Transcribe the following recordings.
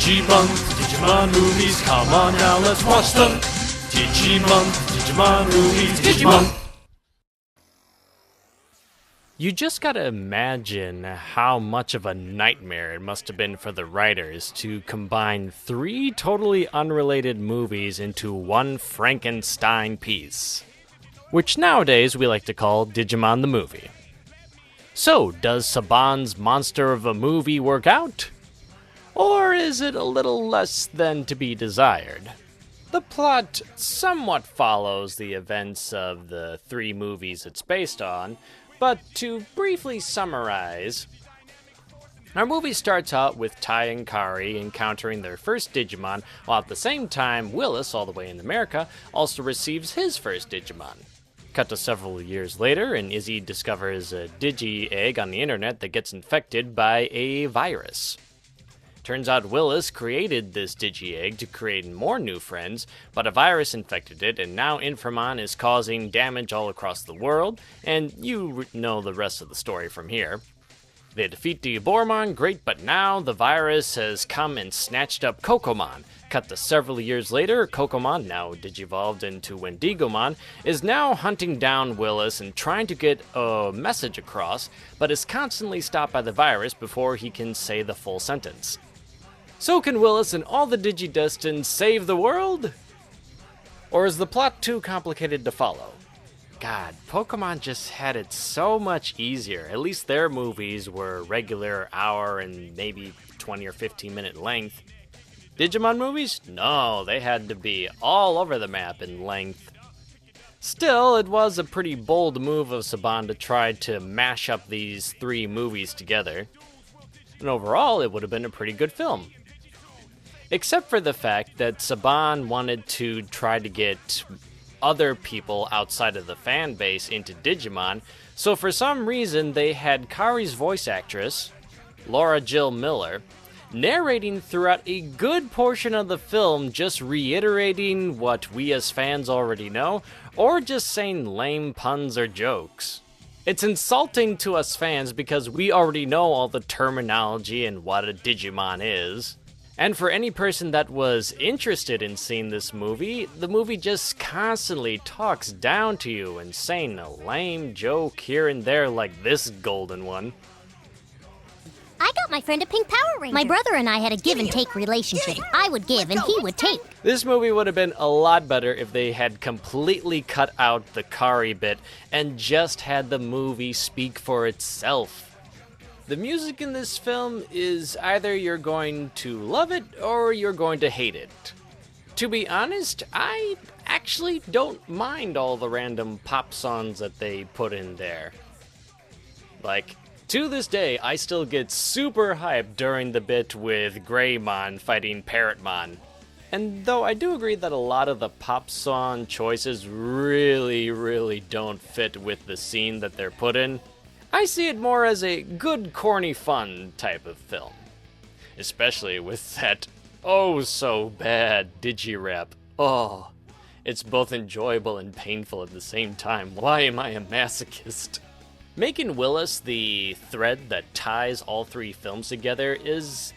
Digimonth, Digimon movies, come on now, let's watch them. Digimonth, Digimon movies, Digimonth. You just gotta imagine how much of a nightmare it must have been for the writers to combine 3 totally unrelated movies into one Frankenstein piece, which nowadays we like to call Digimon the movie. So, does Saban's monster of a movie work out? Or is it a little less than to be desired? The plot somewhat follows the events of the 3 movies it's based on, but to briefly summarize, our movie starts out with Tai and Kari encountering their first Digimon, while at the same time Willis, all the way in America, also receives his first Digimon. Cut to several years later, and Izzy discovers a Digi-egg on the internet that gets infected by a virus. Turns out Willis created this Digi-egg to create more new friends, but a virus infected it, and now Inframon is causing damage all across the world, and you know the rest of the story from here. They defeat Digibormon, great, but now the virus has come and snatched up Kokomon. Cut to several years later, Kokomon, now digivolved into Wendigomon, is now hunting down Willis and trying to get a message across, but is constantly stopped by the virus before he can say the full sentence. So can Willis and all the Digidestined save the world? Or is the plot too complicated to follow? God, Pokemon just had it so much easier. At least their movies were regular hour and maybe 20 or 15 minute length. Digimon movies? No, they had to be all over the map in length. Still, it was a pretty bold move of Saban to try to mash up these 3 movies together. And overall, it would have been a pretty good film. Except for the fact that Saban wanted to try to get other people outside of the fan base into Digimon, so for some reason they had Kari's voice actress, Laura Jill Miller, narrating throughout a good portion of the film, just reiterating what we as fans already know, or just saying lame puns or jokes. It's insulting to us fans because we already know all the terminology and what a Digimon is. And for any person that was interested in seeing this movie, the movie just constantly talks down to you and saying a lame joke here and there like this golden one. I got my friend a pink Power Ranger. My brother and I had a give and take relationship. I would give and he would take. This movie would have been a lot better if they had completely cut out the Kari bit and just had the movie speak for itself. The music in this film is either you're going to love it or you're going to hate it. To be honest, I actually don't mind all the random pop songs that they put in there. Like, to this day, I still get super hyped during the bit with Greymon fighting Parrotmon. And though I do agree that a lot of the pop song choices really don't fit with the scene that they're put in, I see it more as a good, corny fun type of film. Especially with that oh-so-bad digi-rap. Oh, it's both enjoyable and painful at the same time. Why am I a masochist? Making Willis the thread that ties all 3 films together is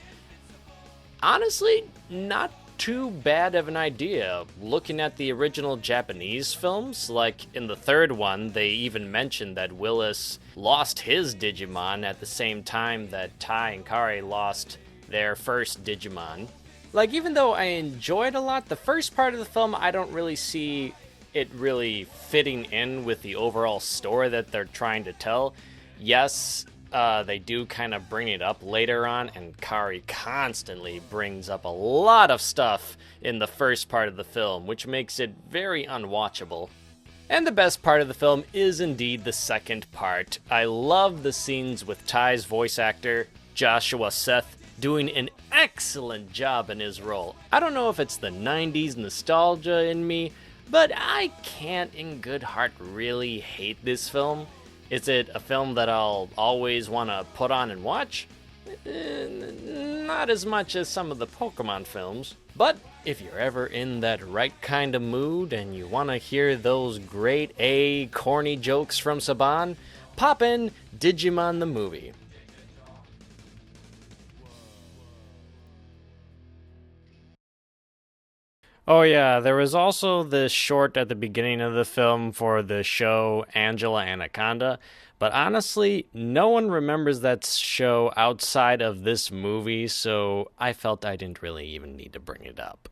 honestly not too bad of an idea. Looking at the original Japanese films, like in the 3rd one, they even mentioned that Willis lost his Digimon at the same time that Tai and Kari lost their first Digimon. Like, even though I enjoyed a lot, the first part of the film, I don't really see it really fitting in with the overall story that they're trying to tell. Yes, they do kind of bring it up later on, and Kari constantly brings up a lot of stuff in the first part of the film, which makes it very unwatchable. And the best part of the film is indeed the second part. I love the scenes with Tai's voice actor, Joshua Seth, doing an excellent job in his role. I don't know if it's the 90s nostalgia in me, but I can't in good heart really hate this film. Is it a film that I'll always want to put on and watch? Not as much as some of the Pokemon films. But if you're ever in that right kind of mood and you want to hear those grade A corny jokes from Saban, pop in Digimon the movie. Oh, yeah, there was also this short at the beginning of the film for the show Angela Anaconda, but honestly, no one remembers that show outside of this movie, so I felt I didn't really even need to bring it up.